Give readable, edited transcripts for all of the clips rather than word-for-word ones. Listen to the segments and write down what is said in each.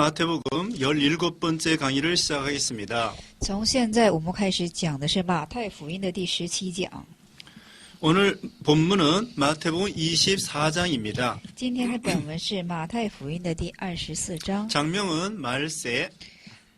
마태복음 17번째 강의를 시작하겠습니다. 从现在我们开始讲的是马太福音的第17讲。 오늘 본문은 마태복음 24장입니다. 今天的本文是马太福音的第24章， 장명은 말세,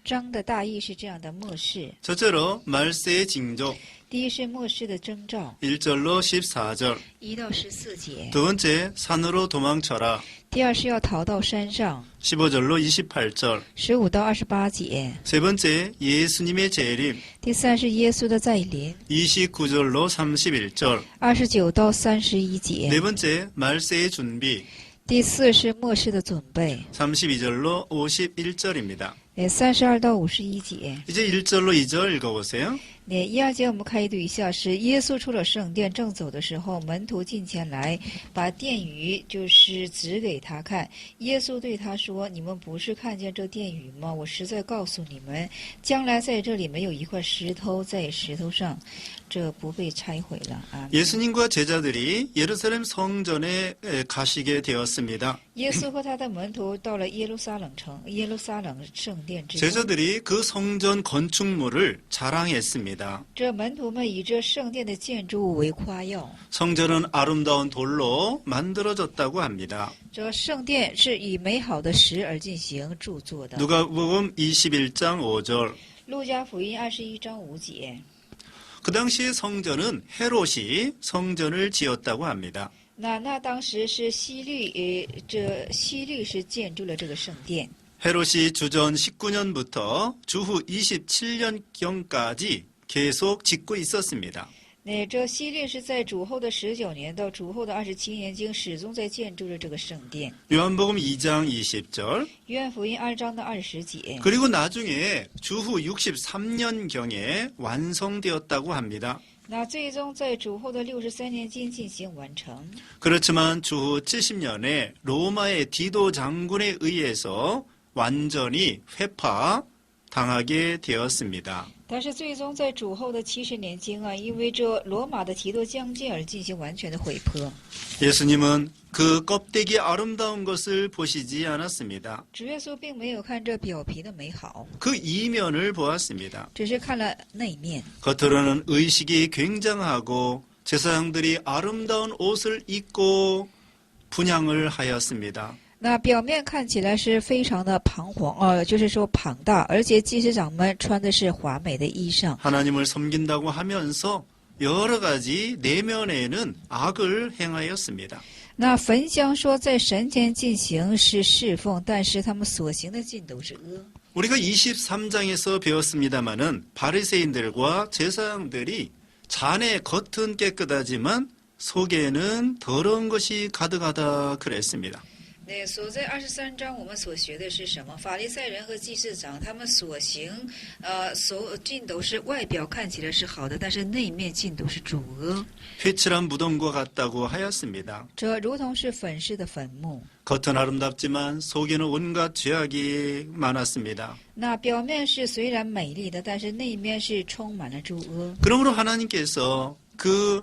章的大意是这样的：末世， 첫째로 말세의 징조, 第一是末世的征兆， 1절로 14절. 1到14节； 두 번째, 산으로 도망쳐라, 第二是要逃到山上， 15절로 28절. 15到28节； 세 번째, 예수님의 재림, 第三是耶稣的再临， 29절로 31절. 29到31节； 네 번째, 말세의 준비, 第四是末世的准备， 32절로 51절입니다. 32到51节。 이제 1절로 2절 읽어보세요. 1、2节我们开读一下：是耶稣出了圣殿，正走的时候，门徒进前来，把殿宇就是指给他看。耶稣对他说：“你们不是看见这殿宇吗？我实在告诉你们，将来在这里没有一块石头在石头上，这不被拆毁了。”啊， 예수님과 제자들이 예루살렘 성전에 가시게 되었습니다. 耶稣和他的门徒到了耶路撒冷城，耶路撒冷圣殿之中。 제자들이 그 성전 건축물을 자랑했습니다. 这门徒们以这圣殿的建筑物为夸耀。 성전은 아름다운 돌로 만들어졌다고 합니다. 这圣殿是以美好的石而进行铸作的。 누가복음 21장 5절. 路加福音21章5节。 그 당시의 성전은 헤롯이 성전을 지었다고 합니다. 那当时是希律是建筑了这个圣殿。 헤롯이 주전 19년부터 주후 27년경까지 계속 짓고 있었습니다. 那这希律是在主后的19年到主后的27年间始终在建筑着这个圣殿。 요한복음 2장 20절. 约翰福音2章的20节。 그리고 나중에 주후 63년경에 완성되었다고 합니다. 那最终在主后的63年间进行完成。 그렇지만 주후 70년에 로마의 디도 장군에 의해서 완전히 회파당하게 되었습니다. 但是最终在主后的70年间啊，因为这罗马的提多将军而进行完全的毁破。 예수님은 그 껍데기 아름다운 것을 보시지 않았습니다. 主耶稣并没有看这表皮的美好， 그 이면을 보았습니다. 只是看了内面。 겉으로는 의식이 굉장하고 제사장들이 아름다운 옷을 입고 분향을 하였습니다. 那表面看起来是非常的彷徨，就是说庞大，而且祭司长们穿的是华美的衣裳。 하나님을 섬긴다고 하면서 여러 가지 내면에는 악을 행하였습니다. 那焚香说在神前进行是侍奉，但是他们所行的尽都是恶。 우리가 23장에서 배웠습니다마는 바리새인들과 제사장들이 잔의 겉은 깨끗하지만 속에는 더러운 것이 가득하다 그랬습니다. 那所在23章我们所学的是什么？法利赛人和祭司长他们所行，尽都是外表看起来是好的，但是内面尽都是主恶。 회칠한 무덤과 같다고 하였습니다. 这如同是粉饰的坟墓。 겉은 아름답지만 속에는 온갖 죄악이 많았습니다. 那表面是虽然美丽的，但是内面是充满了诸恶。 그러므로 하나님께서 그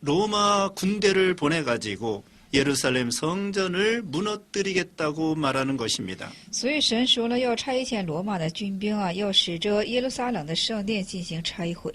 로마 군대를 보내가지고 예루살렘 성전을 무너뜨리겠다고 말하는 것입니다. 所以神说了，要差遣罗马的军兵啊，要使这耶路撒冷的圣殿进行拆毁。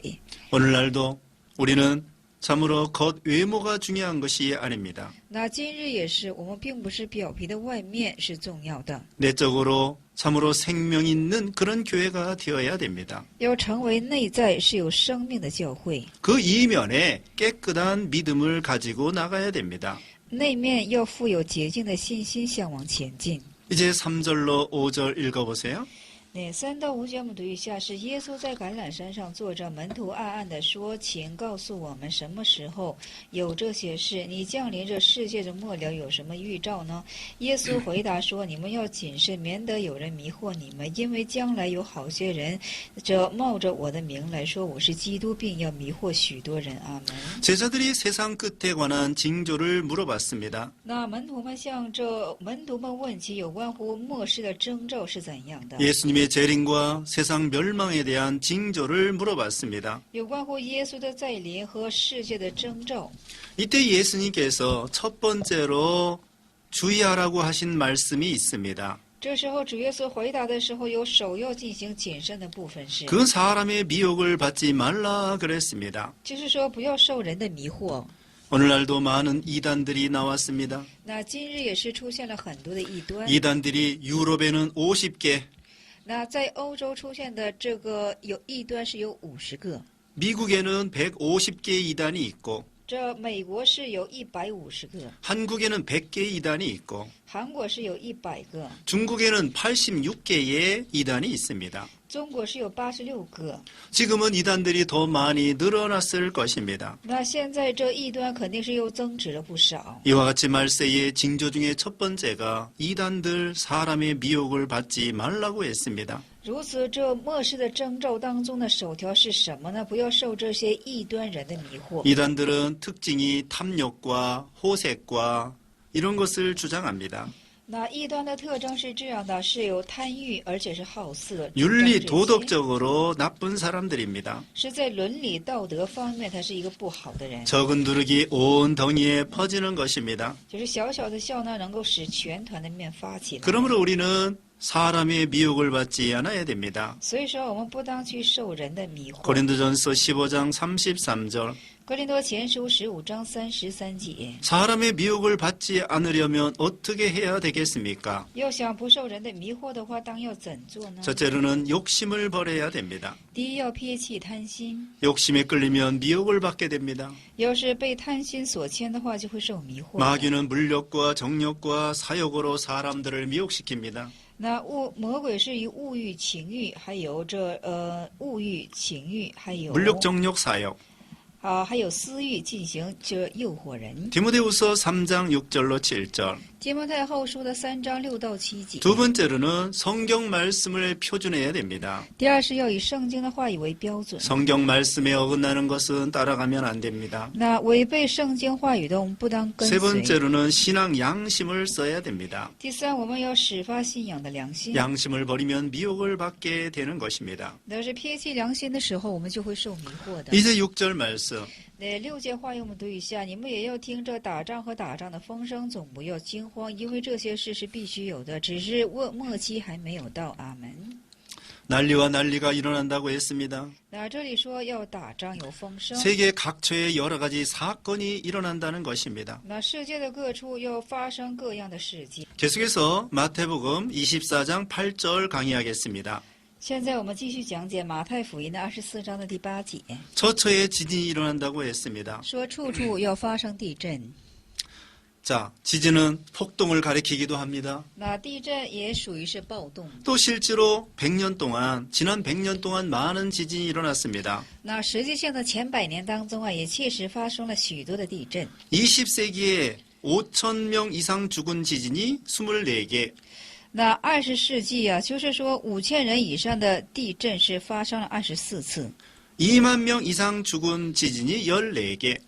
오늘날도 우리는 참으로 겉 외모가 중요한 것이 아닙니다. 那今日也是，我们并不是表皮的外面是重要的， 내적으로 참으로 생명 있는 그런 교회가 되어야 됩니다. 要成为内在是有生命的教会， 그 이면에 깨끗한 믿음을 가지고 나가야 됩니다. 内面要富有洁净的信心向往前进。 이제 3절로 5절 읽어보세요. 那3到5节我们读一下：是耶稣在橄榄山上坐着，门徒暗暗地说：“请告诉我们什么时候有这些事？你降临这世界的末了有什么预兆呢？”耶稣回答说：“你们要谨慎，免得有人迷惑你们，因为将来有好些人，冒着我的名来说我是基督，并要迷惑许多人。”阿门。 제자들이 세상 끝에 관한 징조를 물어봤습니다. 那门徒们问起有关乎末世的征兆是怎样的？ 예수님의 재림과 세상 멸망에 대한 징조를 물어봤습니다. 有关乎耶稣的再临和世界的征兆。 이때 예수님께서 첫 번째로 주의하라고 하신 말씀이 있습니다. 这时候主耶稣回答的时候，有首要进行谨慎的部分是， 그 사람의 미혹을 받지 말라 그랬습니다. 就是说不要受人的迷惑。 오늘날도 많은 이단들이 나왔습니다. 那今日也是出现了很多的异端。 이단들이 유럽에는 50개, 那在欧洲出现的这个有异端是有50个， 미국에는 150개 이단이 있고 这美国是有150个， 한국에는 100개 이단이 있고 韩国是有100个， 중국에는 86개의 이단이 있습니다. 中国是有86个。 지금은 이단들이 더 많이 늘어났을 것입니다. 那现在这异端肯定是又增值了不少。 이와 같이 말세의 징조 중에 첫 번째가 이단들 사람의 미혹을 받지 말라고 했습니다. 如此，这末世的征兆当中的首条是什么呢？不要受这些异端人的迷惑。 이단들은 특징이 탐욕과 호색과 이런 것을 주장합니다. 那异端的特征是这样的，是有贪欲，而且是好色， 윤리 主张这些 도덕적으로 나쁜 사람들입니다. 是在伦理道德方面，他是一个不好的人。 적은 누룩이 온 덩이에 퍼지는 것입니다. 就是小小的笑呢，能够使全团的面发起来。 그러므로 우리는 사람의 미혹을 받지 않아야 됩니다. 所以说，我们不当去受人的迷惑。 고린도전서 15장 33절 哥林多前书15章33节， 사람의 미혹을 받지 않으려면 어떻게 해야 되겠습니까? 要想不受人的迷惑的话，当要怎做呢？ 첫째로는 욕심을 버려야 됩니다. 第一，要撇弃贪心。 욕심에 끌리면 미혹을 받게 됩니다. 要是被贪心所牵的话，就会受迷惑的。 마귀는 물욕과 정욕과 사욕으로 사람들을 미혹시킵니다. 那魔鬼是以物欲、情欲，还有物欲、情欲，还有 물욕, 정욕, 사욕. 还有私欲进行这诱惑人。 디모데후서 3장 6절로 7절. 提摩太后书的3章6到7节。 두 번째로는 성경 말씀을 표준해야 됩니다. 第二是要以圣经的话语为标准。 성경 말씀에 어긋나는 것은 따라가면 안 됩니다. 那违背圣经话语的，我们不当跟 세 随。 번째로는 신앙 양심을 써야 됩니다. 第三，我们要始发信仰的良心。 양심을 버리면 미혹을 받게 되는 것입니다. 但是撇弃良心的时候，我们就会受迷惑的。 이제 6절 말씀. 那6节话语我们读一下，你们也要听着打仗和打仗的风声，总不要惊慌，因为这些事是必须有的，只是末期还没有到。阿门。 난리와 난리가 일어난다고 했습니다. 那这里说要打仗有风声， 세계 각처에 여러 가지 사건이 일어난다는 것입니다. 那世界的各处要发生各样的事迹。 계속해서 마태복음 24장 8절 강의하겠습니다. 现在我们继续讲解马太福音的24章的第8节， 처처에 지진이 일어난다고 했습니다. 说处处要发生地震。 자, 지진은 폭동을 가리키기도 합니다. 那地震也属于是暴动。 또 실제로 지난 100년 동안 많은 지진이 일어났습니다. 那实际性的前100年当中啊，也确实发生了许多的地震。 20세기에 5,000명 이상 죽은 지진이 24개, 那20世纪啊，就是说5000人以上的地震是发生了24次， 2만 명 이상 죽은 지진이 14개.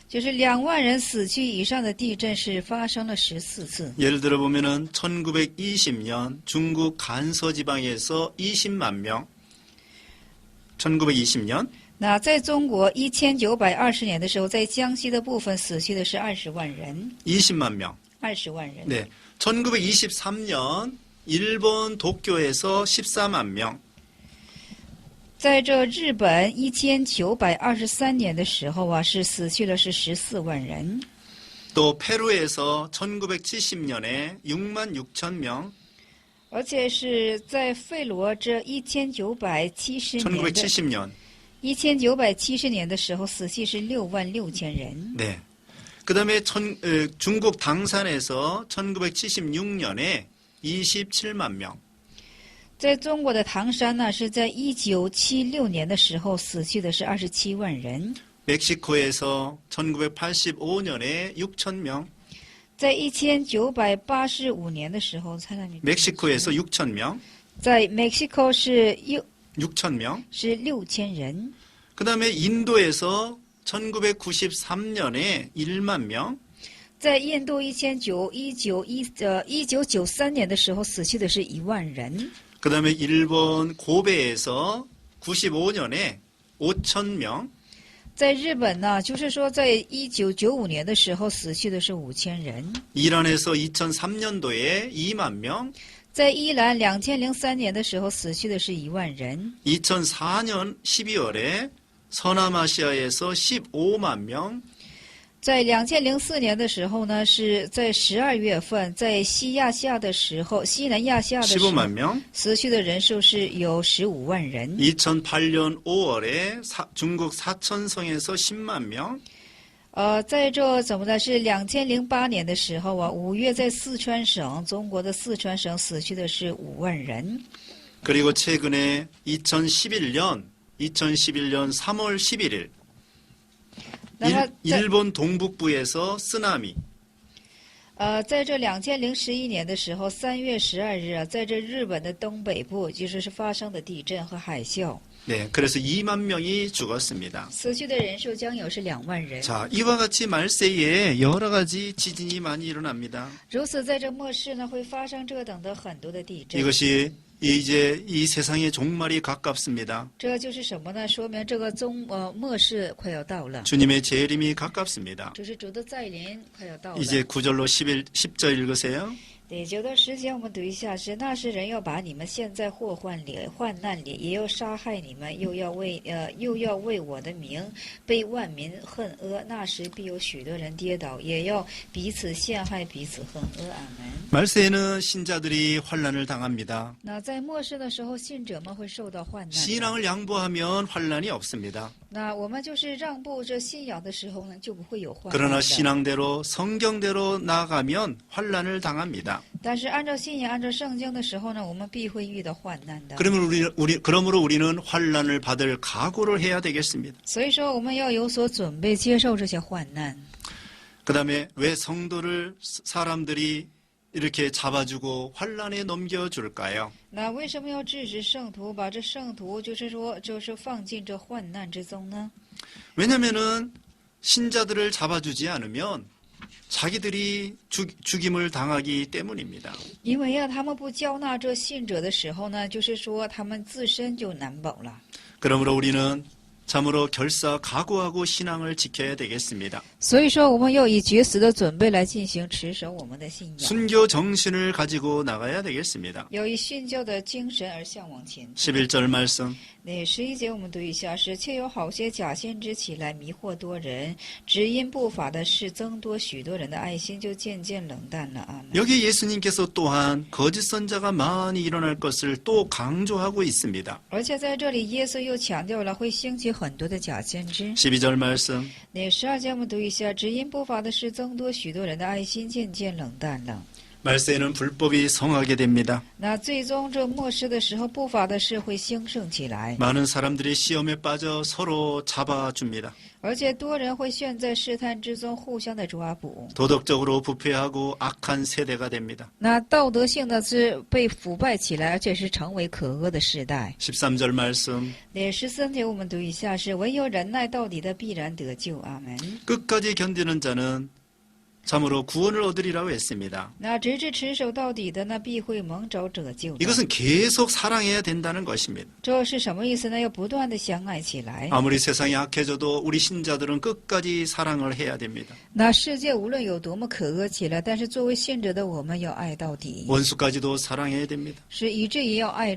就是2万人死去以上的地震是发生了14次。 예를 들어 보면은 1920년 중국 간서 지방에서 20만 명. 1920년 那在中国1920年的时候，在江西的部分死去的是20万人， 20만 명. 20万人。 네. 1923년 일본 도쿄에서 14만 명. 在这日本1923年的时候啊，是死去了是14万人。 또 페루에서 1970년에 6만 6천 명. 而且是在费罗这1970 年的时候，死去是6万6千人。 네. 그다음에 중국 당산에서 1976년에 27만 명. 在中国的唐山呢，是在1976年的时候死去的是27万人。 멕시코에서 1985년에 6천 명. 在1985年的时候，才来 멕시코에서 6천 명. 在 Mexico 是 6천 명. 6000人。 그다음에 인도에서 1993년에 1만 명. 在印度1993年的时候死去的是1万人。 그다음에 일본 고베에서 95년에 5천 명. 在日本呢，就是说在1995年的时候死去的是5000人， 이란에서 2003년도에 2만 명, 在伊朗2003年的时候死去的是1万人， 2004년 12월에 서남아시아에서 15만 명, 在2004年的时候呢，是在12月份，在西南亚夏的时候 15만 명, 死去的人数是有15万人。 2008년 5월에 중국 사천성에서 10만 명, 在这怎么呢？是2008年的时候啊，5月在四川省，中国的四川省死去的是5万人。 그리고 최근에 2011년 3월 11일 那么在 일본 동북부에서 쓰나미, 在这2011年的时候，3月12日啊，在这日本的东北部，就是发生的地震和海啸， 네, 그래서 2만 명이 죽었습니다. 死去的人数将有是2万人。 자, 이와 같이 말세에 여러 가지 지진이 많이 일어납니다. 如此，在这末世呢，会发生这等的很多的地震。 이것이 이제 이 세상의 종말이 가깝습니다. 这就是什么呢？说明这个末世快要到了， 주님의 재림이 가깝습니다. 就是主的再临快要到了。 이제 9절로 10절 읽으세요. 第9到10节，我们读一下：是那时人要把你们陷在祸患难里，也要杀害你们，又要为我的名被万民恨恶。那时必有许多人跌倒，也要彼此陷害，彼此恨恶。阿门。 말세에는 신자들이 환난을 당합니다. 那在末世的时候，信者们会受到患难的。 신앙을 양보하면 환난이 없습니다. 那我们就是让步这信仰的时候呢，就不会有患难 그러나 的。 신앙대로 성경대로 나아가면 환난을 당합니다. 但是按照信仰、按照圣经的时候呢，我们必会遇到患难的。 그러므로 우리는 환난을 받을 각오를 해야 되겠습니다. 所以说，我们要有所准备，接受这些患难。 그다음에 왜 성도를 사람들이 이렇게 잡아주고 환난에 넘겨줄까요? 那为什么要制止圣徒，把这圣徒就是放进这患难之中呢？ 왜냐하면은 신자들을 잡아주지 않으면 자기들이 죽임을 당하기 때문입니다. 因为呀，他们不交纳这信者的时候呢，就是说他们自身就难保了。 그러므로 우리는 참으로 결사 각오하고 신앙을 지켜야 되겠습니다. 所以说，我们要以绝死的准备来进行持守我们的信仰， 순교 정신을 가지고 나가야 되겠습니다. 要以信教的精神而向往前进。 11절 말씀. 那11节我们读一下：是却有好些假先知起来迷惑多人，只因不法的事增多，许多人的爱心就渐渐冷淡了。阿门。 여기 예수님께서 또한 거짓 선자가 많이 일어날 것을 또 강조하고 있습니다. 而且在这里，耶稣又强调了会兴起很多的假先知。 12절 말씀. 那12节我们读一下：只因不法的事增多，许多人的爱心渐渐冷淡了。 말세에는 불법이 성하게 됩니다. 那最终这末世的时候，不法的事会兴盛起来， 많은 사람들이 시험에 빠져 서로 잡아줍니다. 而且多人会陷在试探之中，互相的抓捕。 도덕적으로 부패하고 악한 세대가 됩니다. 那道德性的是被腐败起来，而且是成为可恶的时代。 13절 말씀. 那13节我们读一下：是唯有忍耐到底的，必然得救。阿门。 끝까지 견디는 자는 참으로 구원을 얻으리라고 했습니다. 那直至持守到底的，那必会蒙着拯救的。 이것은 계속 사랑해야 된다는 것입니다. 这是什么意思呢？要不断的相爱起来。 아무리 세상이 악해져도 우리 신자들은 끝까지 사랑을 해야 됩니다. 那世界无论有多么可恶起来，但是作为信者的我们要爱到底， 원수까지도 사랑해야 됩니다. 是以至于要爱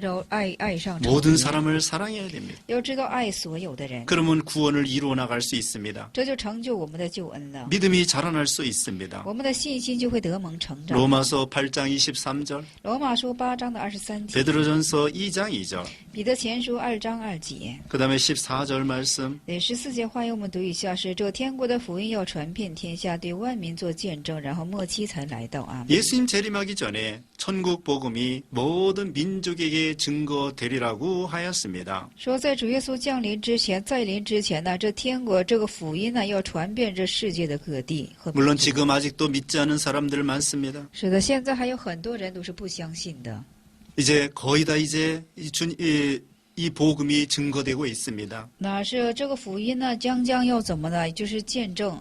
上仇 모든 敌， 사람을 사랑해야 됩니다. 要知道爱所有的人， 그러면 구원을 이루어 나갈 수 있습니다. 这就成就我们的救恩了。 믿음이 자라날 수 있습니다. 我们的信心就会得蒙成长。 로마서 8장 23절, 罗马书8章的23节， 베드로전서 2장 2절, 彼得前书2章2节。 그 다음에 14절 말씀. 第14节话，我们读一下：是这天国的福音要传遍天下，对万民做见证，然后末期才来到。阿门。 예수님 재림하기 전에 천국 복음이 모든 민족에게 증거되리라고 하였습니다. 说在主耶稣降临之前，再临之前呢，这天国这个福音呢，要传遍这世界的各地和民 물론 族。 지금 아직도 믿지 않은 사람들 많습니다. 是的，现在还有很多人都是不相信的。 이제 거의 다 이제 이 복음이 증거되고 있습니다. 那是这个福音呢，将要怎么呢？就是见证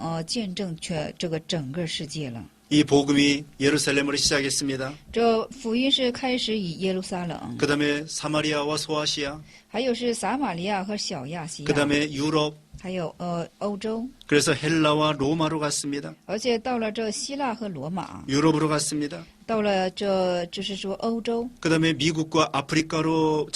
全这个整个世界了。이 복음이 예루살렘으로 시작했습니다. 这福音是开始以耶路撒冷， 그 다음에 사마리아와 소아시아, 还有是撒玛利亚和小亚细 그 亚， 다음에 유럽, 还有欧洲， 그래서 헬라와 로마로 갔습니다. 而且到了这希腊和罗马， 유럽으로 갔습니다. 到了这就是说欧洲， 그 다음에 미국과 아프리카로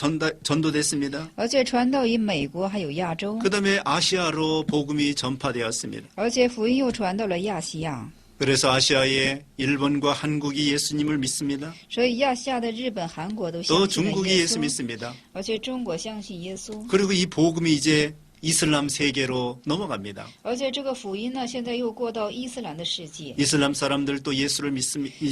전도됐습니다. 而且传到以美国还有亚洲， 그 다음에 아시아로 복음이 전파되었습니다. 而且福音又传到了亚细亚， 그래서 아시아에 일본과 한국이 예수님을 믿습니다. 所以亚细亚的日本、韩国都 또 相信了 중국이 耶 예수 稣， 믿습니다. 而且中国相信耶稣， 그리고 이 복음이 이제 이슬람 세계로 넘어갑니다. 而且这个福音呢，现在又过到伊斯兰的世界。 이슬람 사람들도 예수를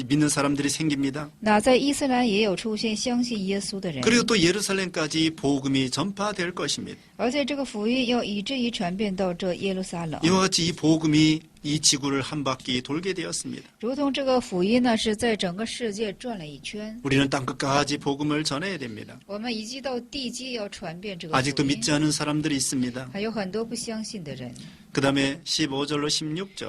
믿는 사람들이 생깁니다. 那在伊斯兰也有出现相信耶稣的人， 그리고 또 예루살렘까지 복음이 전파될 것입니다. 而且这个福音要以至于传遍到这耶路撒冷， 이와 같이 이 복음이 이 지구를 한 바퀴 돌게 되었습니다. 如同这个福音呢是在整个世界转了一圈。 우리는 땅끝까지 복음을 전해야 됩니다. 我们一直到地基要传遍这个福 아직도 音， 믿지 않은 사람들이 있습니다. 还有很多不相信的人。 그 다음에 15절로 16절.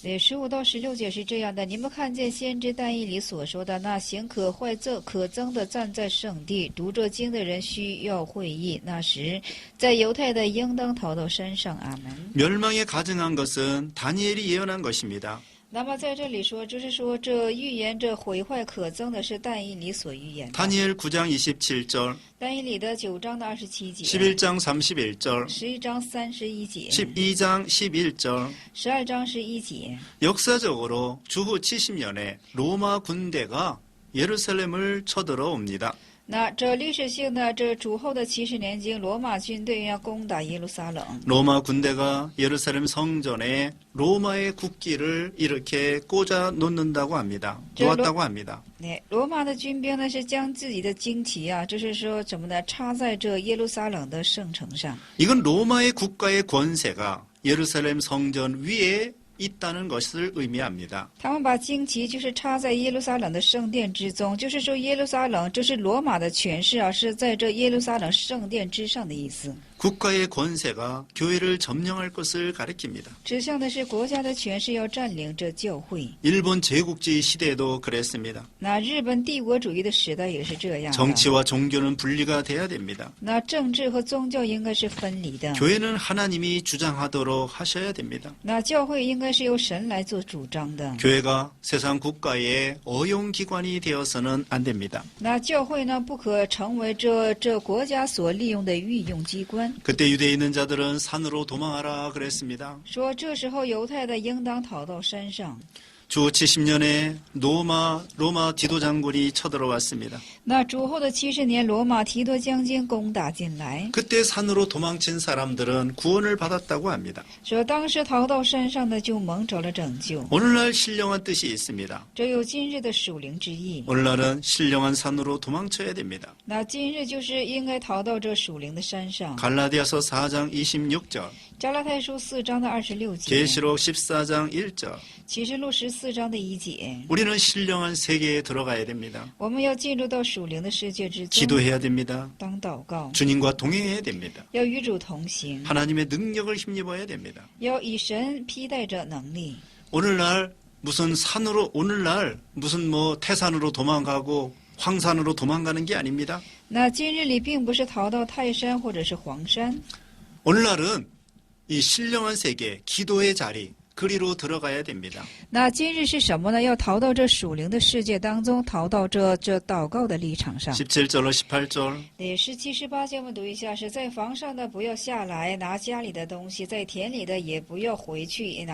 15到16节是这样的：你们看见先知但以理所说的，那行可坏可憎的站在圣地，读这经的人需要会意。那时，在犹太的应当逃到山上。阿门。 멸망에 가증한 것은 다니엘이 예언한 것입니다. 那么在这里说，就是说这预言这毁坏可憎的是但以理所预言的。 다니엘 9장 27절, 但以理的9章的27节， 11장 31절, 11章31节， 12장 11절. 12章11节。 역사적으로 주후 70년에 로마 군대가 예루살렘을 쳐들어옵니다. 那这历史性的这主后的70年间，罗马军队要攻打耶路撒冷。 로마 군대가 예루살렘 성전에 로마의 국기를 이렇게 꽂아 놓는다고 합니다. 놓았다고 합니다. 罗马的军兵呢是将自己的旌旗啊，就是说怎么呢，插在这耶路撒冷的圣城上。 이건 로마의 국가의 권세가 예루살렘 성전 위에 있다는 것을 의미합니다. 他们把旌旗就是插在耶路撒冷的圣殿之中，就是说耶路撒冷，这是罗马的权势啊，是在这耶路撒冷圣殿之上的意思。 국가의 권세가 교회를 점령할 것을 가리킵니다. 指向的是国家的权势要占领这教会。 일본 제국주의 시대도 그랬습니다. 那日本帝国主义的时代也是这样的。 정치와 종교는 분리가 돼야 됩니다. 那政治和宗教应该是分离的。 교회는 하나님이 주장하도록 하셔야 됩니다. 那教会应该是由神来做主张的。 교회가 세상 국가의 어용기관이 되어서는 안 됩니다. 那教会呢，不可成为这国家所利用的御用机关。 그때 유대에 있는 자들은 산으로 도망하라 그랬습니다. 说这时候犹太的应当逃到山上。 주 70년에 로마 디도 장군이 쳐들어왔습니다. 那主后的70年，罗马提多将军攻打进来， 그때 산으로 도망친 사람들은 구원을 받았다고 합니다. 说当时逃到山上的就蒙着了拯救。 오늘날 신령한 뜻이 있습니다. 这有今日的属灵之意。 오늘날은 신령한 산으로 도망쳐야 됩니다. 那今日就是应该逃到这属灵的山上。 갈라디아서 4장 26절, 加拉太书4章的26节， 계시록 14장 1절. 启示录14章的1节， 우리는 신령한 세계에 들어가야 됩니다. 我们要进入到属灵的世界之中， 기도해야 됩니다. 当祷告， 주님과 동행해야 됩니다. 要与主同行， 하나님의 능력을 힘입어야 됩니다. 要以神披戴着能力。 오늘날 무슨 태산으로 도망가고 황산으로 도망가는 게 아닙니다. 那今日里并不是逃到泰山或者是黄山， 오늘날은 이 신령한 세계, 기도의 자리, 그리로 들어가야 됩니다. 那今日是什么呢？要逃到这属灵的世界当中，逃到这祷告的立场上。 17절로 18절. 17、18节我们读一下：是在房上的不要下来拿家里的东西，在田里的也不要回去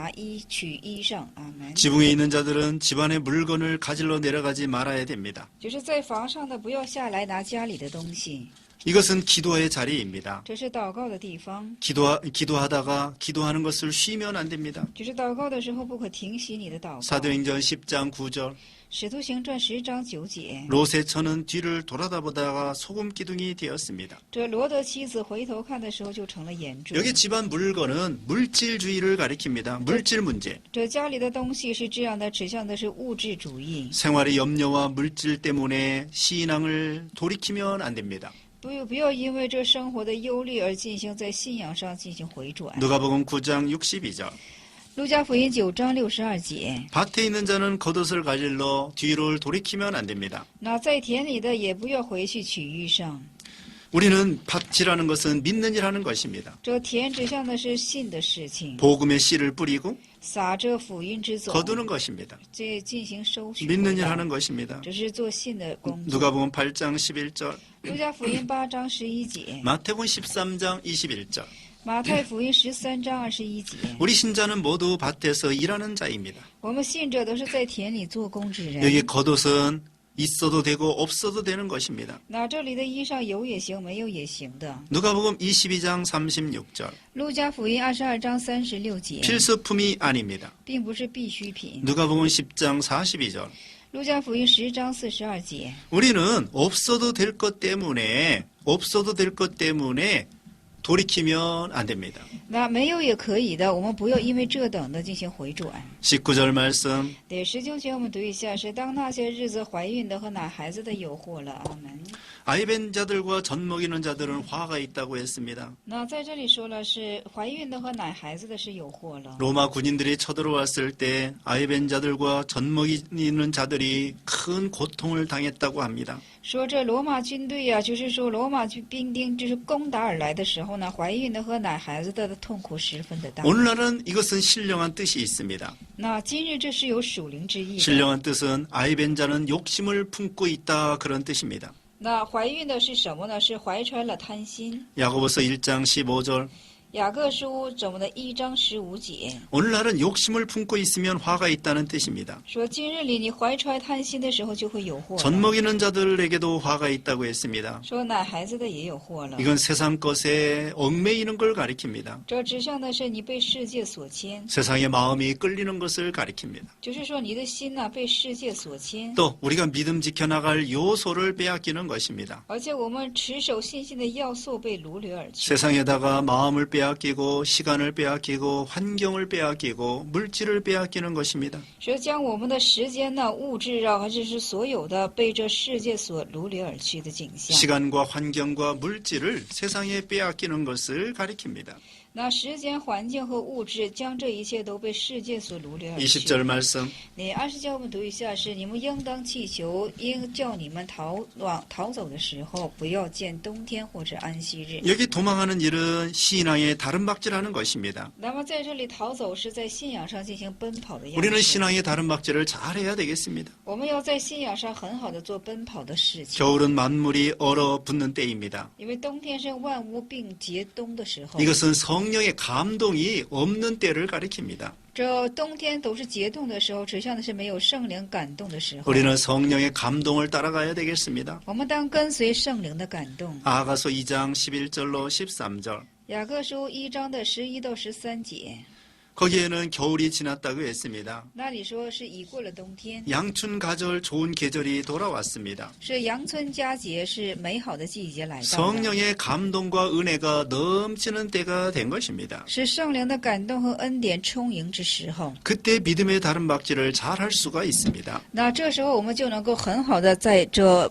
取衣裳。阿门。 지붕에 있는 자들은 집안의 물건을 가지러 내려가지 말아야 됩니다. 就是在房上的不要下来拿家里的东西， 이것은 기도의 자리입니다. 这是祷告的地方。 기도하다가 기도하는 것을 쉬면 안 됩니다. 就是祷告的时候不可停息你的祷告。 사도행전 10장 9절. 使徒行传10章9节， 롯의 처는 뒤를 돌아다보다가 소금 기둥이 되었습니다. 这罗德妻子回头看的时候就成了眼珠。 여기 집안 물건은 물질주의를 가리킵니다. 물질 문제. 这家里的东西是这样的，指向的是物质主义。 생활의 염려와 물질 때문에 신앙을 돌이키면 안 됩니다. 不要因为这生活的忧虑而在信仰上进行回转。 누가복음 9장 62절. 路加福音9章62节， 밭에 있는 자는 겉옷을 가질러 뒤를 돌이키면 안 됩니다. 那在田里的也不要回去取衣裳。 우리는 밭이라는 것은 믿는 일 하는 것입니다. 这田指向的是信的事情， 복음의 씨를 뿌리고 撒着福音之种， 거두는 것입니다. 这进行收取。 믿는 일 하는 것입니다. 这是做信的工作。 누가복음 8장 11절, 路加福音8章11节， 마태복음 13장 21절. 马太福音13章21节， 우리 신자는 모두 밭에서 일하는 자입니다. 我们信者都是在田里做工之人。 여기 겉옷은 있어도 되고 없어도 되는 것입니다. 那这里的衣裳有也行，没有也行的。 누가복음 22장 36절. 路加福音22章36节， 필수품이 아닙니다. 并不是必需品。 누가복음 10장 42절. 路加福音10章42节， 우리는 없어도 될 것 때문에 돌이키면 안 됩니다. 那没有也可以的，我们不要因为这等的进行回转。 19절 말씀. 第19节我们读一下，是当那些日子怀孕的和奶孩子的有祸了。阿门。 아이벤 자들과 젖 먹이는 자들은 화가 있다고 했습니다. 那在这里说了，是怀孕的和奶孩子的是有祸了。 로마 군인들이 쳐들어왔을 때 아이벤 자들과 젖 먹이는 자들이 큰 고통을 당했다고 합니다. 说这罗马军队呀、就是说罗马兵丁就是攻打而来的时候呢，怀孕的和奶孩子的痛苦十分的大。 오늘날은 이것은 신령한 뜻이 있습니다. 那今日这是有属灵之意的。 신령한 뜻은 아이벤 자는 욕심을 품고 있다 그런 뜻입니다. 那怀孕的是什么呢？是怀揣了贪心。 야고보서 1장 15절. 雅各书怎么的1章15节 오늘날은 욕심을 품고 있으면 화가 있다는 뜻입니다. 说，今日里你怀揣贪心的时候就会有祸了。 젖 먹이는 자들에게도 화가 있다고 했습니다. 说奶孩子的也有祸了。 이건 세상 것에 얽매이는 걸 가리킵니다. 这指向的是你被世界所牵， 세상의 마음이 끌리는 것을 가리킵니다. 就是说你的心呐、被世界所牵， 또 우리가 믿음 지켜나갈 요소를 빼앗기는 것입니다. 而且我们持守信心的要素被掳掠而去。 세상에다가 마음을 빼앗기고 시간을 빼앗기고 환경을 빼앗기고 물질을 빼앗기는 것입니다. 说将我们的时间呢、物质啊，或者是所有的被这世界所掳掠而去的景象。 시간과 환경과 물질을 세상에 빼앗기는 것을 가리킵니다. 那时间、环境和物质将这一切都被世界所掳掠而去。 20절 말씀. 你20节我们读一下，是你们应当祈求，应叫你们逃走的时候，不要见冬天或者安息日。 여기 도망하는 일은 신앙의 다른 박질하는 것입니다. 那么在这里逃走是在信仰上进行奔跑的样 우리는 式。 신앙의 다른 박질을 잘해야 되겠습니다. 我们要在信仰上很好的做奔跑的事情， 겨울은 만물이 얼어붙는 때입니다. 因为冬天是万物并结冬的时候。 이것은 성령의 감동이 없는 때를 가리킵니다. 这冬天都是结冻的时候，指向的是没有圣灵感动的时候。 우리는 성령의 감동을 따라가야 되겠습니다. 我们当跟随圣灵的感动。 아가서 2장 11절로 13절. 雅各书1章的11到13节， 거기에는 겨울이 지났다고 했습니다. 那里说是已过了冬天， 양춘 가절 좋은 계절이 돌아왔습니다. 是阳春佳节，是美好的季节来到了， 성령의 감동과 은혜가 넘치는 때가 된 것입니다. 是圣灵的感动和恩典充盈之时候。 그때 믿음의 다른 박질을 잘 할 수가 있습니다. 那这时候我们就能够很好的在这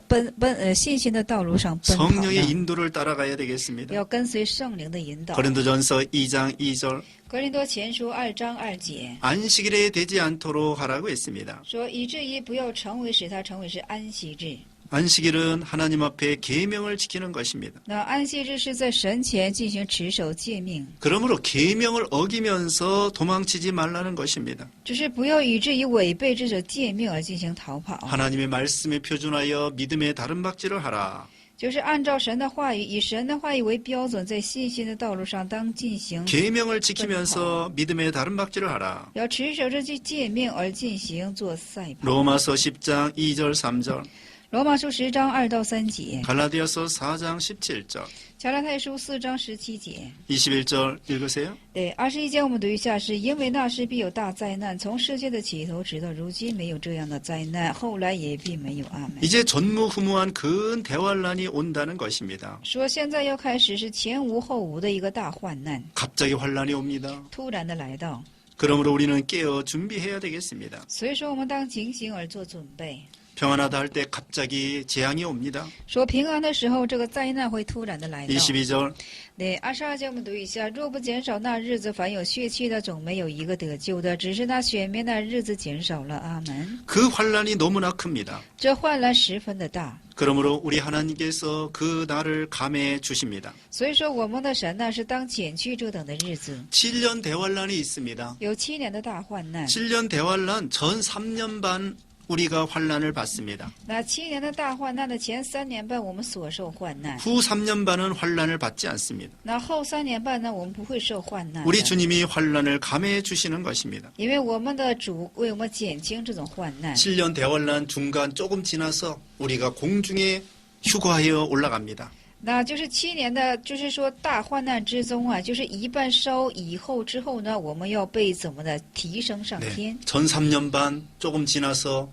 信心的道路上奔跑 성령의 了， 인도를 따라가야 되겠습니다. 要跟随圣灵的引导。 고린도전서 2장 2절. 格林多前书2章2节 안식일에 되지 않도록 하라고 했습니다. 说，以至于不要使它成为是安息日。 안식일은 하나님 앞에 계명을 지키는 것입니다. 那安息日是在神前进行持守诫命， 그러므로 계명을 어기면서 도망치지 말라는 것입니다. 只是不要以至于违背这种诫命而进行逃跑。 하나님의 말씀에 표준하여 믿음의 다른 박질을 하라. 就是按照神的话语，以神的话语为标准，在信心的道路上当进行， 계명을 지키면서 믿음의 다른 박질을 하라. 要持守这些诫命而进行做赛跑。 로마서 10장 2절 3절. 罗马书10章2到3节， 갈라디아서 4장 17절. 加拉太书4章17节。 21절 읽으세요. 对21节我们读一下，是因为那时必有大灾难，从世界的起头直到如今没有这样的灾难，后来也必没有。阿门。 이제 전무후무한 큰 대환란이 온다는 것입니다. 说现在要开始是前无后无的一个大患难， 갑자기 환란이 옵니다. 突然的来到， 그러므로 우리는 깨어 준비해야 되겠습니다. 所以说我们当警醒而做准备。 평안하다 할 때 갑자기 재앙이 옵니다. 说平安的时候，这个灾难会突然的来到。 22절 对，22节我们读一下：若不减少那日子，凡有血气的总没有一个得救的，只是那选民那日子减少了。阿门。 그 환란이 너무나 큽니다. 这患难十分的大， 그러므로 우리 하나님께서 그 날을 감해 주십니다. 所以说我们的神呢是当减去这等的日子， 7년 대환란이 있습니다. 有7年的大患难。 7년 대환란 전 3년 반 우리가 환란을 받습니다. 那7年的大患难的前3年半，我们所受患难； 후 3년 반은 환란을 받지 않습니다. 那后3年半呢，我们不会受患难的。 우리 주님이 환란을 감해 주시는 것입니다. 因为我们的主为我们减轻这种患难。 7년 대환란 중간 조금 지나서 우리가 공중에 휴거하여 올라갑니다. 那就是7年的，就是说大患难之中啊，就是一半烧以后之后呢，我们要被怎么的提升上天？ 전 3년 반 조금 지나서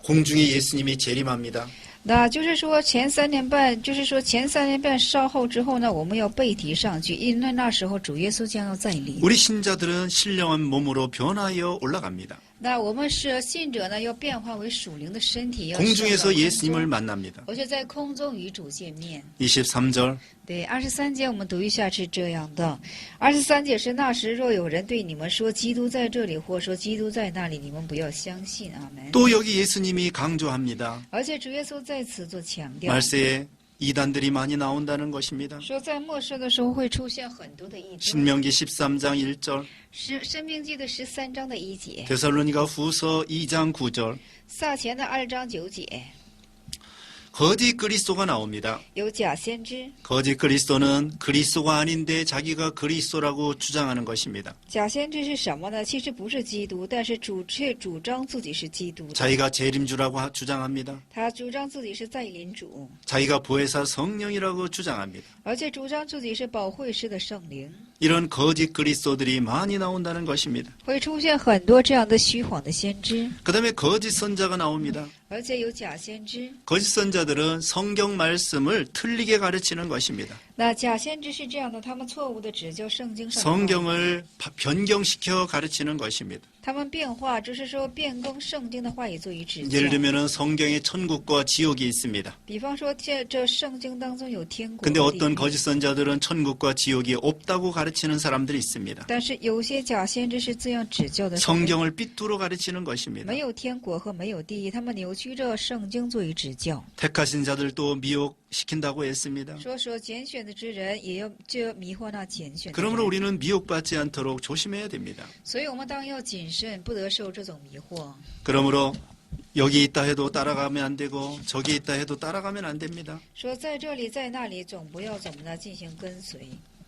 공중에 예수님이 재림합니다. 那就是说前3年半，就是说前3年半烧后之后呢，我们要被提上去，因为那时候主耶稣将要再临。 우리 신자들은 신령한 몸으로 변하여 올라갑니다. 那我们是信者呢，要变化为属灵的身体，要上到 공중에서 空中 예수님을 만납니다. 而且在空中与主见面。 23절 对，23节我们读一下是这样的：23节是那时若有人对你们说基督在这里，或说基督在那里，你们不要相信。阿门。 또 여기 예수님이 강조합니다. 而且主耶稣在此做强调， 말세에 이단들이 많이 나온다는 것입니다. 说在末世的时候会出现很多的异端。 신명기 13장 1절 申命记的13章的1节， 데살로니가 후서 2장 9절 撒前的2章9节， 거짓 그리스도가 나옵니다. 有假先知。 거짓 그리스도는 그리스도가 아닌데 자기가 그리스도라고 주장하는 것입니다. 假先知是什么呢？其实不是基督，但是却主张自己是基督的。 자기가 재림주라고 주장합니다. 他主张自己是再临主， 자기가 보혜사 성령이라고 주장합니다. 而且主张自己是保惠师的圣灵。 이런 거짓 그리스도들이 많이 나온다는 것입니다. 会出现很多这样的虚谎的先知， 그 다음에 거짓 선자가 나옵니다. 而且有假先知。 거짓 선자들은 성경 말씀을 틀리게 가르치는 것입니다. 那假先知是这样的，他们错误的指教圣经上的话， 성경을 변경시켜 가르치는 것입니다. 他们变化，就是说变更圣经的话语作为指教。 예를 들면 성경에 천국과 지옥이 있습니다. 比方说这圣经当中有天国 근데 和地 어떤 狱， 거짓 선자들은 천국과 지옥이 없다고 가르치는 사람들이 있습니다. 但是有些假先知是这样指教的， 성경을 삐뚤어 가르치는 것입니다. 没有天国和没有地狱，他们扭曲着圣经作为指教。 택하신 자들도 미혹시킨다고 했습니다. 说所拣选的之人也要就迷惑那拣选的 그러므로 人， 우리는 미혹받지 않도록 조심해야 됩니다. 所以我们当要谨慎，不得受这种迷惑。 그러므로 여기 있다 해도 따라가면 안 되고 저기 있다 해도 따라가면 안 됩니다. 说在这里在那里，总不要怎么的进行跟随。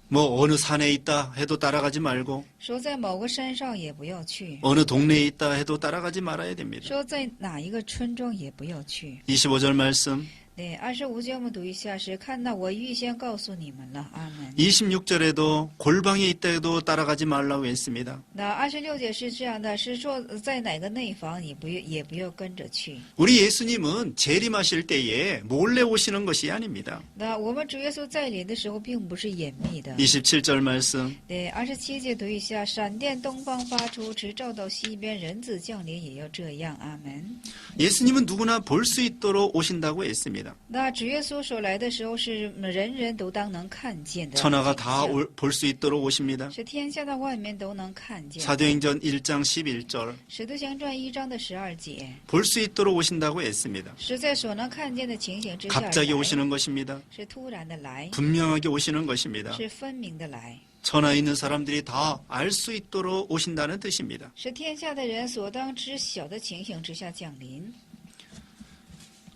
뭐 어느 산에 있다 해도 따라가지 말고 说在某个山上也不要去， 어느 동네에 있다 해도 따라가지 말아야 됩니다. 说在哪一个村庄也不要去。 25절 말씀 对，25节我们读一下是看到我预先告诉你们了，阿门。 26절에도 골방에 있다 해도 따라가지 말라고 했습니다. 那26节是这样的，是说在哪个内房你也不要跟着去。 우리 예수님은 재림하실 때에 몰래 오시는 것이 아닙니다. 那我们主耶稣在临的时候，并不是隐秘的。 27절 말씀 对，27节读一下，闪电东方发出，直照到西边，人子降临也要这样，阿门。 예수님은 누구나 볼 수 있도록 오신다고 했습니다. 那主耶稣所来的时候，是人人都当能看见的， 천하가 다 볼 수 있도록 오십니다. 是天下的万民都能看见。 사도행전 1장 11절 使徒行传1章的12节， 볼 수 있도록 오신다고 했습니다. 是在所能看见的情形之下而 갑자기 来， 오시는 것입니다. 是突然的来， 분명하게 오시는 것입니다. 是分明的来， 천하에 있는 사람들이 다 알 수 있도록 오신다는 뜻입니다. 是天下的人所当知晓的情形之下降临。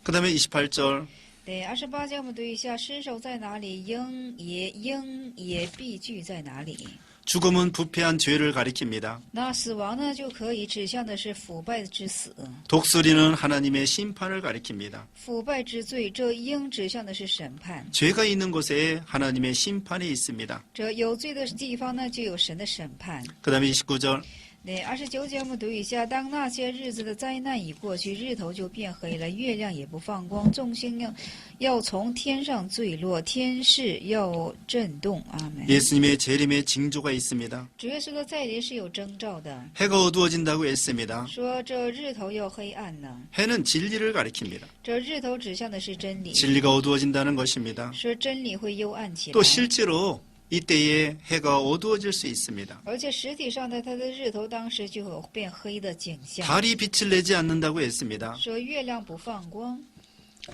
그 다음에 28절 对，28节我们读一下：尸首在哪里，鹰也必聚在哪里。 죽음은 부패한 죄를 가리킵니다. 那死亡呢，就可以指向的是腐败之死； 독수리는 하나님의 심판을 가리킵니다. 腐败之罪，这鹰指向的是审判； 죄가 있는 곳에 하나님의 심판이 있습니다. 这有罪的地方呢，就有神的审判。 그 다음에 29절 네，29节我们读一下：当那些日子的灾难已过去，日头就变黑了，月亮也不放光，众星要从天上坠落，天势要震动。阿门。 예수님의 재림의 징조가 있습니다. 主耶稣的再临是有征兆的， 해가 어두워진다고 했습니다. 说这日头要黑暗了。 해는 진리를 가리킵니다. 这日头指向的是真理， 진리가 어두워진다는 것입니다. 说真理会幽暗起来 또 。 실제로 이때에 해가 어두워질 수 있습니다. 而且实体上呢，它的日头当时就有变黑的景象。 달이 빛을 내지 않는다고 했습니다. 说月亮不放光，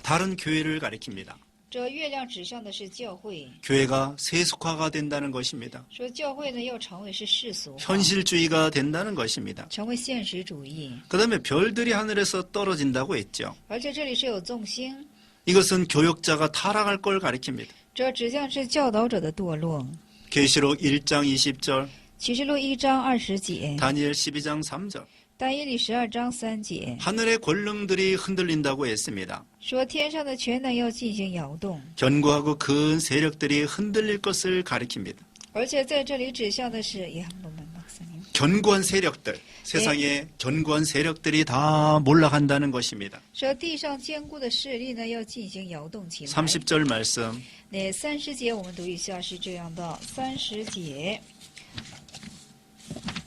달은 교회를 가리킵니다. 这月亮指向的是教会， 교회가 세속화가 된다는 것입니다. 说教会呢要成为是世俗化， 현실주의가 된다는 것입니다. 成为现实主义。 그 다음에 별들이 하늘에서 떨어진다고 했죠. 而且这里是有众星， 이것은 교역자가 타락할 걸 가리킵니다. 这指向是教导者的堕落。 계시록 1장 20절, 启示录1章20节， 다니엘 12장 3절. 但以理12章3节， 하늘의 권능들이 흔들린다고 했습니다. 说天上的权能要进行摇动， 견고하고 큰 세력들이 흔들릴 것을 가리킵니다. 而且在这里指向的是，也한번만 박사님， 견고한 세력들, 세상에 견고한 세력들이 다 몰락한다는 것입니다. 说地上坚固的势力呢要进行摇动起来。 30절 말씀, 那30节我们读一下是这样的，30节。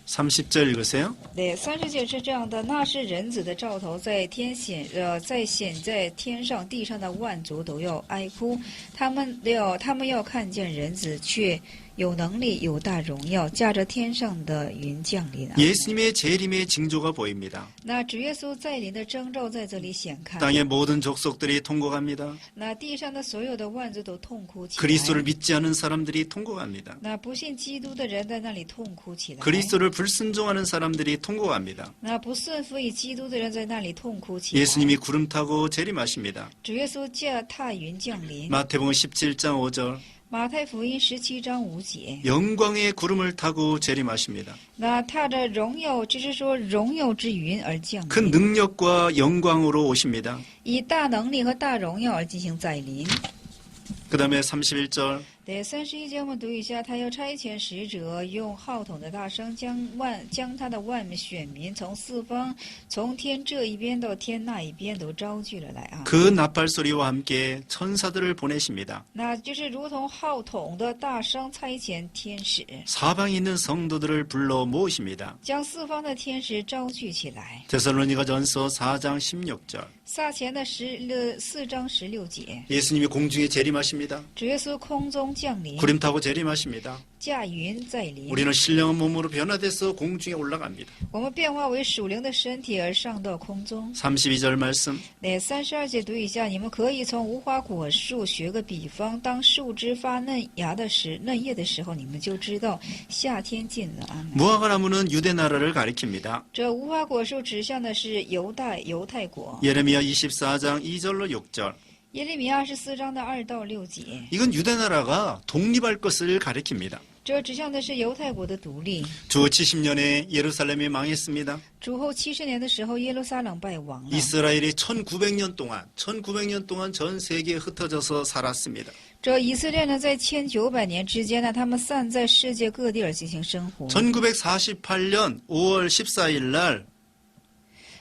30절 읽으세요. 对，30节是这样的：那是人子的兆头，在显在天上地上的万族都要哀哭，他们要看见人子，却有能力有大荣耀，驾着天上的云降临。 예수님의 재림의 징조가 보입니다. 那主耶稣再临的征兆在这里显看。 땅의 모든 족속들이 통곡합니다. 那地上的所有的万族都痛哭起来。 그리스도를 믿지 않은 사람들이 통곡합니다. 那不信基督的人在那里痛哭起来。 그리스도를 불순종하는 사람들이 통곡합니다. 那不顺服以基督的人在那里痛哭起来。 예수님이 구름 타고 재림하십니다. 主耶稣踏云降临。 마태복음 17장 5절, 马太福音17章5节。 영광의 구름을 타고 재림하십니다. 那踏着荣耀，就是说荣耀之云而降 큰 临， 능력과 영광으로 오십니다. 以大能力和大荣耀而进行再临。 그 다음에 31절, 对31节我们读一下，他要差遣使者，用号筒的大声将他的万选民从四方，从天这一边到天那一边都招聚了来啊！ 그 나팔 소리와 함께 천사들을 보내십니다. 那就是如同号筒的大声差遣天使， 사방에 있는 성도들을 불러 모으십니다. 将四方的天使招聚起来。 데살로니가전서 4장 16절, 撒前的4章16节， 예수님이 공중에 재림하십니다. 主耶稣空中降临， 구름 타고 재림하십니다. 驾云再临。 우리는 신령한 몸으로 변화돼서 공중에 올라갑니다. 我们变化为属灵的身体而上到空中。 32절 말씀, 那32节读一下，你们可以从无花果树学个比方，当树枝发嫩叶的时候，你们就知道夏天近了。阿门。 무화과 나무는 유대 나라를 가리킵니다. 这无花果树指向的是犹太国。 예레미야 24장 2절로 6절. 耶利米亚24章的2到6节， 이건 유대 나라가 독립할 것을 가리킵니다. 这指向的是犹太国的独立。 주 70년에 예루살렘이 망했습니다. 主后70年的时候，耶路撒冷败亡了。 이스라엘이 1900년 동안 전 세계에 흩어져서 살았습니다. 这以色列呢，在1900年之间呢，他们散在世界各地而进行生活。 1948년 5월 14일 날,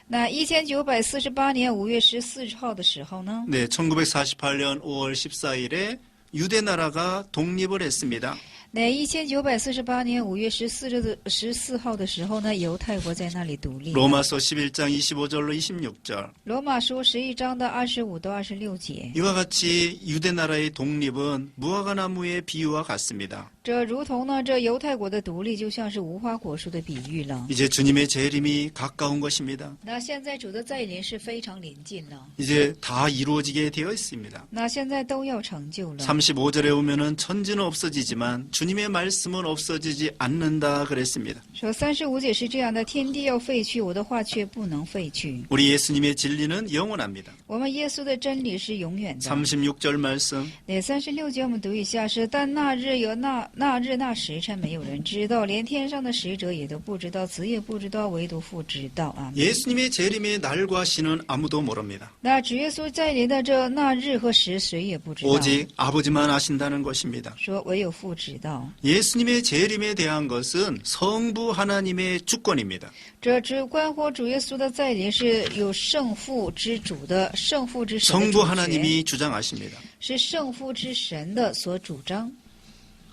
那1948年5月14号的时候呢， 네, 1948년 5월 14일에 유대 나라가 독립을 했습니다. 那1948年5月14号的时候呢，犹太国在那里独立。 로마서 11장 25절로 26절. 罗马书11章的25到26节， 이와 같이 유대 나라의 독립은 무화과 나무의 비유와 같습니다. 这如同呢，这犹太国的独立就像是无花果树的比喻了。 이제 주님의 재림이 가까운 것입니다. 那现在主的再临是非常临近了， 이제 다 이루어지게 되어 있습니다. 那现在都要成就了。 35절에 오면은 천지는 없어지지만 주님의 말씀은 없어지지 않는다 그랬습니다. 说35节是这样的：天地要废去，我的话却不能废去。 우리 예수님의 진리는 영원합니다. 我们耶稣的真理是永远的。 36절 말씀. 对，36节我们读一下是：但那日有那日那时辰，没有人知道，连天上的使者也都不知道，子也不知道，唯独父知道啊。 예수님의 재림의 날과 시는 아무도 모릅니다. 那主耶稣再临的这那日和时，谁也不知道， 오직 아버지만 아신다는 것입니다. 说唯有父知道。 예수님의 재림에 대한 것은 성부 하나님의 주권입니다. 这只关乎主耶稣的再临是有圣父之主的，圣父之神的 성부 主权， 하나님이 주장하십니다. 是圣父之神的所主张。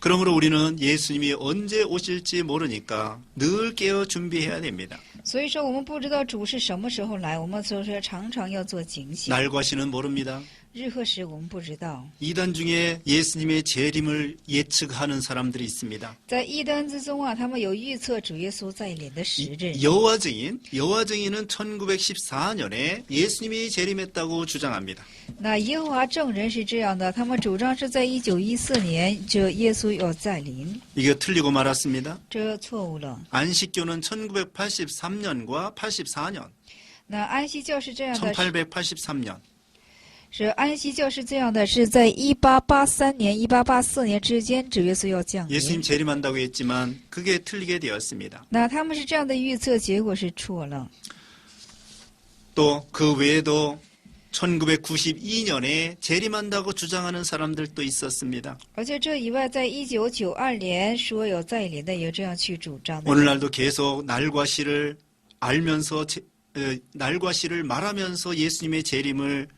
그러므로 우리는 예수님이 언제 오실지 모르니까 늘 깨어 준비해야 됩니다. 所以说，我们不知道主是什么时候来，我们所以说常常要做警醒。 날과 시는 모릅니다. 日和时我们不知道。 이단 중에 예수님의 재림을 예측하는 사람들이 있습니다. 在异端之中啊，他们有预测主耶稣再临的时日。 여호와 증인은 1914년에 예수님이 재림했다고 주장합니다. 那耶和华证人是这样的，他们主张是在1914年，这耶稣要再临， 이게 틀리고 말았습니다. 这错误了。 안식교는 1983년과 84년, 那安息教是这样的， 1883년. 是安息教是这样的，是在1883年、1884年之间，主耶稣要降 예수님 临。 재림한다고 했지만 그게 틀리게 되었습니다. 那他们是这样的预测，结果是错了。 또 그 외에도 1992년에 재림한다고 주장하는 사람들도 있었습니다. 而且这以外，在1992年说有再临的，也这样去主张的。 오늘날도 계속 날과 시를 알면서 날과 시를 말하면서 예수님의 재림을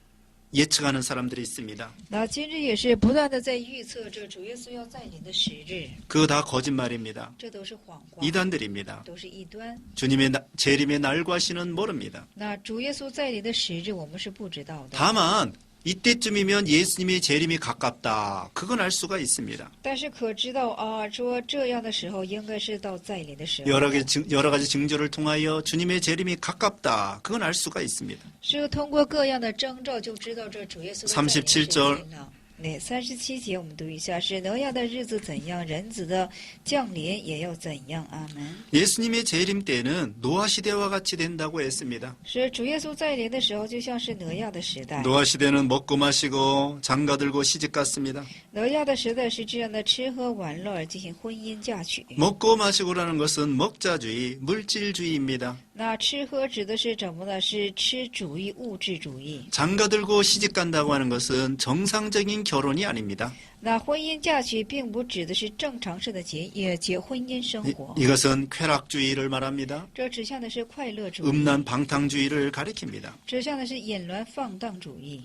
예측하는 사람들이 있습니다. 那今日也是不断的在预测这主耶稣要再临的时日， 그거 다 거짓말입니다. 这都是谎话， 이단들입니다. 都是异端。 주님의 재림의 날과 시는 모릅니다. 那主耶稣再临的时日，我们是不知道的。 다만 이때쯤이면 예수님의 재림이 가깝다. 그건 알 수가 있습니다. 但是可知道啊，说这样的时候应该是到再临的时候， 여러 가지 증조를 통하여 주님의 재림이 가깝다. 그건 알 수가 있습니다. 是通过各样的征兆就知道这主耶稣的再临时间了。那37节我们读一下：是挪亚的日子怎样，人子的降临也要怎样。阿门。 예수님의 재림 때는 노아 시대와 같이 된다고 했습니다. 是主耶稣再临的时候，就像是挪亚的时代。 노아 시대는 먹고 마시고 장가들고 시집 갔습니다. 挪亚的时代是这样的，吃喝玩乐而进行婚姻嫁娶。 먹고 마시고라는 것은 먹자주의, 물질주의입니다. 那吃喝指的是什么呢？是吃主义、物质主义。 장가들고 시집 간다고 하는 것은 정상적인 결혼이 아닙니다. 那婚姻嫁娶并不指的是正常式的结婚姻生活， 이것은 쾌락주의를 말합니다. 这指向的是快乐主义， 음란 방탕주의를 가리킵니다. 指向的是淫乱放荡主义。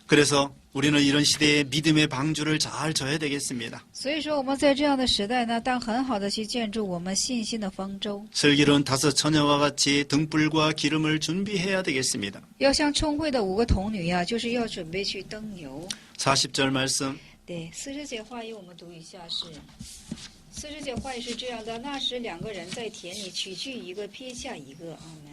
그래서 우리는 이런 시대에 믿음의 방주를 잘 져야 되겠습니다. 所以说，我们在这样的时代呢，当很好的去建筑我们信心的方舟， 슬기로운 5 처녀와 같이 등불과 기름을 준비해야 되겠습니다. 要像聪慧的5个童女呀，就是要准备去登牛。 40절 말씀. 对，40节话语我们读一下是。40节话语是这样的：那时2个人在田里，取去一个，撇下一个。阿门。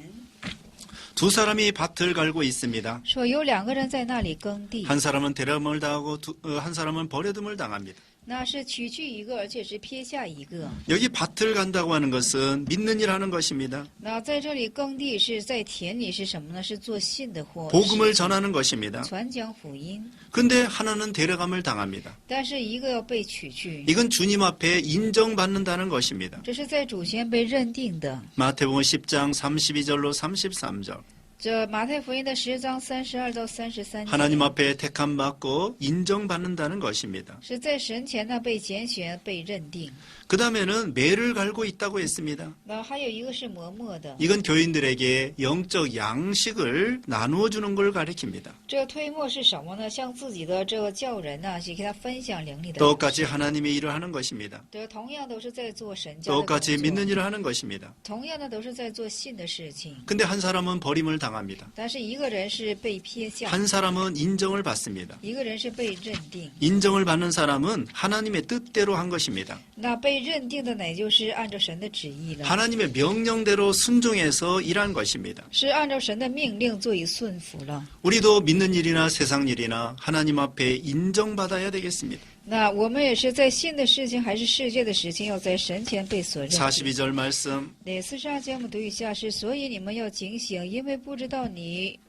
두 사람이 밭을 갈고 있습니다. 说有2个人在那里耕地， 한 사람은 데려움을 당하고 한 사람은 버려둠을 당합니다. 那是取去一个，而且是撇下一个。 여기 밭을 간다고 하는 것은 믿는 일 하는 것입니다. 那在这里耕地是在田里是什么呢？是做信的活， 복음을 전하는 것입니다. 传讲福音。 근데 하나는 데려감을 당합니다. 但是一个要被取去， 이건 주님 앞에 인정받는다는 것입니다. 这是在主前被认定的。 마태복음 10장 32절로 33절. 这马太福音的10章32到33节， 하나님 앞에 택함 받고 인정받는다는 것입니다. 是在神前呢被拣选、被认定。 그 다음에는 매를 갈고 있다고 했습니다. 那还有一个是磨墨的， 이건 교인들에게 영적 양식을 나누어 주는 걸 가리킵니다. 这推磨是什么呢？向自己的这个教人呢，去给他分享灵里的。 똑같이 하나님의 일을 하는 것입니다. 这同样都是在做神家的工 똑같이 作， 믿는 일을 하는 것입니다. 同样的都是在做信的事情。 근데 한 사람은 버림을 당합니다. 但是一个人是被撇下， 한 사람은 인정을 받습니다. 一个人是被认定。 인정을 받는 사람은 하나님의 뜻대로 한 것입니다. 那被认定的乃就是按照神的旨意了， 하나님의 명령대로 순종해서 일한 것입니다. 是按照神的命令做以顺服了。 우리도 믿는 일이나 세상 일이나 하나님 앞에 인정받아야 되겠습니다. 那我们也是在信的事情还是世界的事情，要在神前被所认定。 42절 말씀. 네, 42节我们读一下是，所以你们要警醒，因为不知道你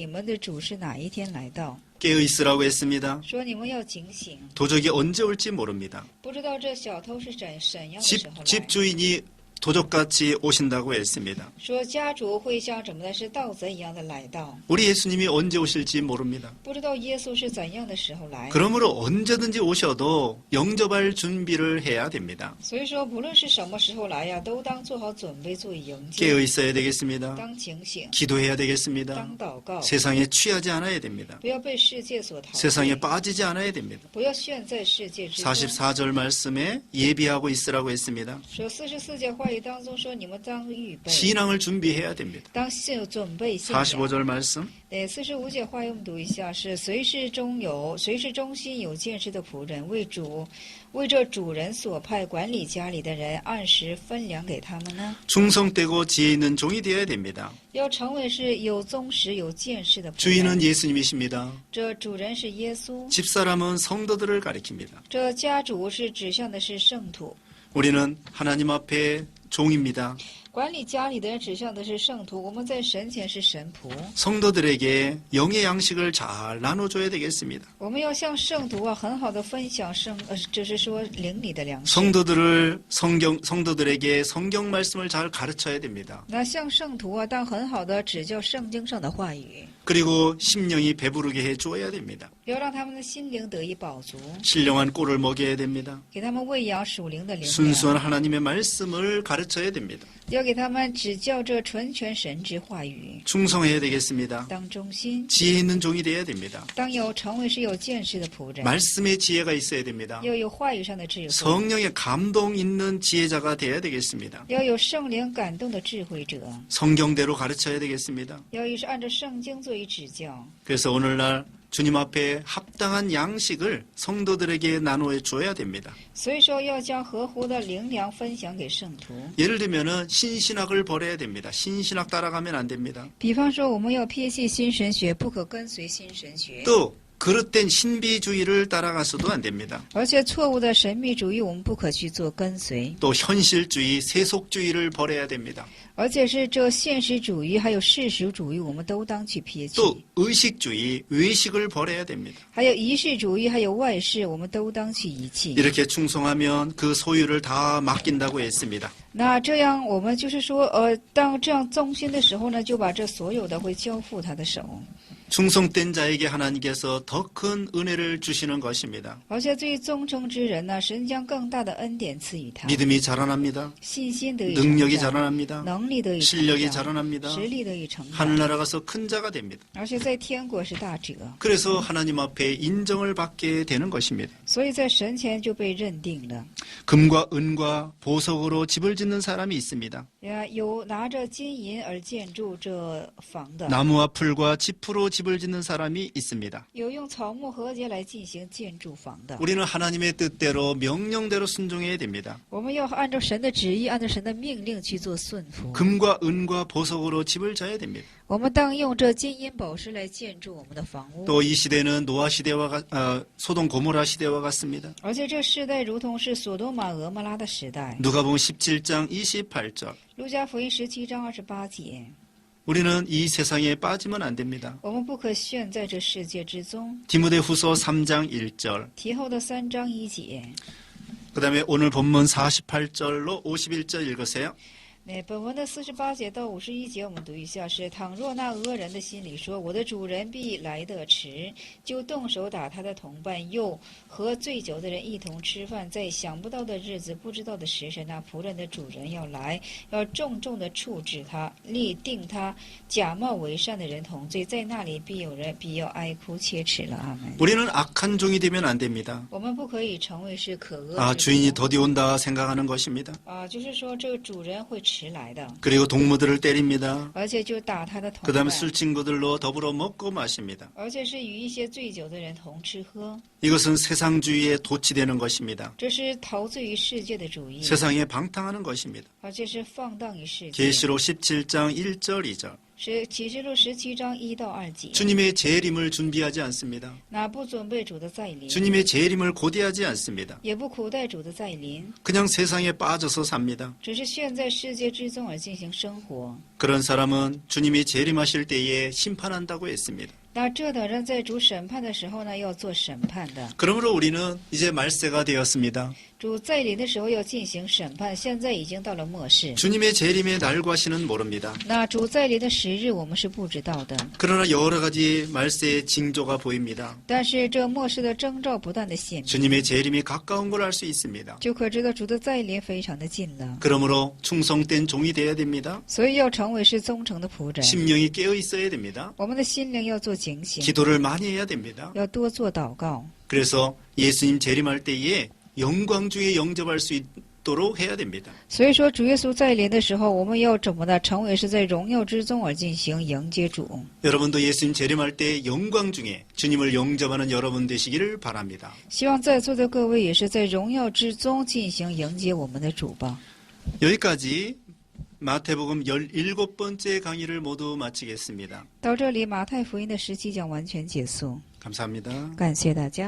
们的主是哪一天来到。 깨어있으라고 했습니다. 说你们要警醒， 도적이 언제 올지 모릅니다. 不知道这小偷是怎样的时候来。 집 주인이 도적같이 오신다고 했습니다. 说家主会像怎么的是盗贼一样的来到， 우리 예수님이 언제 오실지 모릅니다. 不知道耶稣是怎样的时候来。 그러므로 언제든지 오셔도 영접할 준비를 해야 됩니다. 所以说，不论是什么时候来呀，都当做好准备，做迎接， 깨어 있어야 되겠습니다. 当警醒， 기도해야 되겠습니다. 当祷告， 세상에 취하지 않아야 됩니다. 不要被世界所陶 세상에 醉， 빠지지 않아야 됩니다. 不要陷在世界之中。 44절 말씀에 예비하고 있으라고 했습니다. 说44节话语当中说，你们当预备， 신앙을 준비해야 됩니다. 当准备信仰。 45절 말씀. 对，45节话语我们读一下，是谁是忠心有见识的仆人，为这主人所派管理家里的人，按时分粮给他们呢？ 충성되고 지혜 있는 종이 되어야 됩니다. 要成为是有忠实有见识的仆 주인은 人。 예수님이십니다. 这主人是耶稣， 집사람은 성도들을 가리킵니다. 这家主是指向的是圣徒， 우리는 하나님 앞에 종입니다. 管理家里的人指向的是圣徒。我们在神前是神仆， 성도들에게 영의 양식을 잘 나눠줘야 되겠습니다. 我们要向圣徒很好的分享就是说灵里的粮食。 성도들에게 성경 말씀을 잘 가르쳐야 됩니다. 那向圣徒当很好的指教圣经上的话语， 그리고 심령이 배부르게 해 주어야 됩니다. 要让他们的心灵得以饱足， 신령한 꼴을 먹여야 됩니다. 给他们喂养属灵的灵粮， 순수한 하나님의 말씀을 가르쳐야 됩니다. 要给他们指教这纯全神之话语， 충성해야 되겠습니다. 当忠心， 지혜 있는 종이 되어야 됩니다. 当成为是有见识的仆人， 말씀의 지혜가 있어야 됩니다. 要有话语上的智慧， 성령의 감동 있는 지혜자가 되어야 되겠습니다. 要有圣灵感动的智慧者， 성경대로 가르쳐야 되겠습니다. 要是按照圣经作为指教。 그래서 오늘날 주님 앞에 합당한 양식을 성도들에게 나누어 줘야 됩니다. 所以说，要将合乎的灵粮分享给圣徒。 예를 들면은 신신학을 버려야 됩니다. 신신학 따라가면 안 됩니다. 比方说，我们要撇弃新神学，不可跟随新神学。 또 그릇된 신비주의를 따라가서도 안 됩니다. 而且错误的神秘主义，我们不可去做跟随。 또 현실주의, 세속주의를 버려야 됩니다. 而且是这现实主义还有世俗主义，我们都当去撇弃。 또 의식주의, 외식을 버려야 됩니다. 还有仪式主义，还有外事，我们都当去遗弃。 이렇게 충성하면 그 소유를 다 맡긴다고 했습니다. 那这样，我们就是说，当这样忠心的时候呢，就把这所有的会交付他的手。 충성된 자에게 하나님께서 더 큰 은혜를 주시는 것입니다. 而且最忠诚之人呢，神将更大的恩典赐予他， 믿음이 자라납니다. 信心得以 능력이 成长， 자라납니다. 能力得以成 실력이 长， 자라납니다. 实力得以成长， 하늘나라 가서 큰 자가 됩니다. 而且在天国是大者， 그래서 하나님 앞에 인정을 받게 되는 것입니다. 所以在神前就被认定了。 금과 은과 보석으로 집을 짓는 사람이 있습니다. 有拿着金银而建筑这房的， 나무와 풀과 지프로 집을 짓는 사람이 있습니다. 有用草木禾秸来进行建筑房的。 우리는 하나님의 뜻대로 명령대로 순종해야 됩니다. 我们要按照神的旨意，按照神的命令去做顺服。 금과 은과 보석으로 집을 져야 됩니다. 我们当用这金银宝石来建筑我们的房屋。 또 이 시대는 노아 시대와 소돔 고모라 시대와 같습니다. 而且这世代如同是索多玛俄摩拉的时代。 누가복음 17장 28절. 路加福音17章28节， 우리는 이 세상에 빠지면 안 됩니다. 我们不可陷在这世界之中。 디모데후서 3장 1절. 提后的3章1节。 그다음에 오늘 본문 48절로 51절 읽으세요. 本文的48节到51节，我们读一下是：倘若那恶人的心里说，我的主人必来得迟，就动手打他的同伴，又和醉酒的人一同吃饭，在想不到的日子、不知道的时辰，那仆人的主人要来，要重重的处置他，立定他假冒为善的人同罪，在那里必要哀哭切齿了。阿门。 우리는 악한 종이 되면 안 됩니다. 我们不可以成为是可恶 주인이 더디 온다 생각하는 것입니다. 就是说这个主人会迟来的， 그리고 동무들을 때립니다. 而且就打他的同 그다음에 伴。 술친구들로 더불어 먹고 마십니다. 而且是与一些醉酒的人同吃喝， 이것은 세상주의에 도취되는 것입니다. 这是陶醉于世界的主义， 세상에 방탕하는 것입니다. 而且是放荡于世界。 계시록 17장 1절 2절. 启示录17章1到2节。 주님의 재림을 준비하지 않습니다. 那不准备主的再临， 주님의 재림을 고대하지 않습니다. 也不苦待主的再临， 그냥 세상에 빠져서 삽니다. 只是陷在世界之中而进行生活。 그런 사람은 주님이 재림하실 때에 심판한다고 했습니다. 那这等人在主审判的时候呢，要做审判的。 그러므로 우리는 이제 말세가 되었습니다. 主再临的时候要进行审判，现在已经到了末世。 주님의 재림의 날과 시는 모릅니다. 那主再临的时日我们是不知道的， 그러나 여러 가지 말세의 징조가 보입니다. 但是这末世的征兆不断的显明， 주님의 재림이 가까운 걸 알 수 있습니다. 就可知道主的再临非常的近了。 그러므로 충성된 종이 되어야 됩니다. 所以要成为是忠诚的仆人， 심령이 깨어 있어야 됩니다. 我们的心灵要做警醒， 기도를 많이 해야 됩니다. 要多做祷告。 그래서 예수님 재림할 때에 영광 중에 영접할 수 있도록 해야 됩니다. 所以说，主耶稣再临的时候，我们要怎么呢？成为是在荣耀之中而进行迎接主。 여러분도 예수님 재림할 때 영광 중에 주님을 영접하는 여러분 되시기를 바랍니다. 希望在座的各位也是在荣耀之中进行迎接我们的主吧。 여기까지 마태복음 17번째 강의를 모두 마치겠습니다. 到这里，马太福音的17讲完全结束。 감사합니다. 感谢大家。